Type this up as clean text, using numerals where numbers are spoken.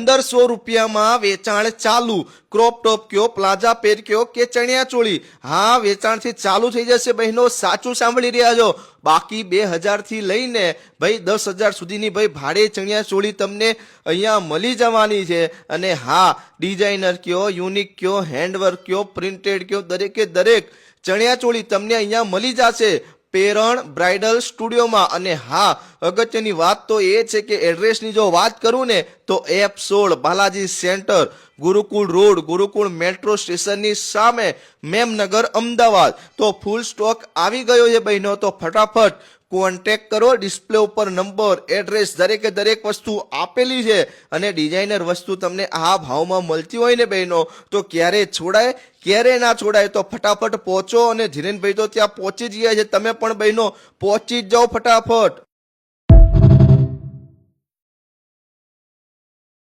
1500 રૂપિયામાં વેચાણ ચાલુ। ક્રોપ ટોપ કયો, પ્લાઝા પેર કયો કે ચણિયા ચોળી, હા વેચાણથી ચાલુ થઈ જશે બહેનો, સાચું સાંભળી રહ્યા છો। બાકી 2000 થી લઈને ભાઈ 10,000 સુધીની ભાઈ ભાડે ચણિયા ચોળી તમને અહીંયા મળી જવાની છે। અને હા ડિઝાઇનર કયો, યુનિક કયો, હેન્ડવર્ક કયો, પ્રિન્ટેડ કયો, દરેકે દરેક ચણિયા ચોળી તમને અહીંયા મળી જશે પેરણ બ્રાઇડલ સ્ટુડિયોમાં। અને હા અગત્યની વાત તો એ છે કે એડ્રેસની જો વાત કરું ને તો F16 બાલાજી સેન્ટર, ગુરુકુળ રોડ, ગુરુકુળ મેટ્રો સ્ટેશનની સામે, મેમનગર, અમદાવાદ। તો ફૂલ સ્ટોક આવી ગયો છે બહેનો, તો ફટાફટ કોન્ટેક્ટ કરો। ડિસ્પ્લે ઉપર નંબર, એડ્રેસ, દરેકે દરેક વસ્તુ આપેલી છે। અને ડિઝાઇનર વસ્તુ તમને આ ભાવમાં મળતી હોય ને બહેનો તો ક્યારે છોડાય, ક્યારે ના છોડાય। તો ફટાફટ પહોંચો, અને ધીરેનભાઈ તો ત્યાં પહોંચી જ ગયા છે, તમે પણ બહેનો પહોંચી જ જાઓ ફટાફટ।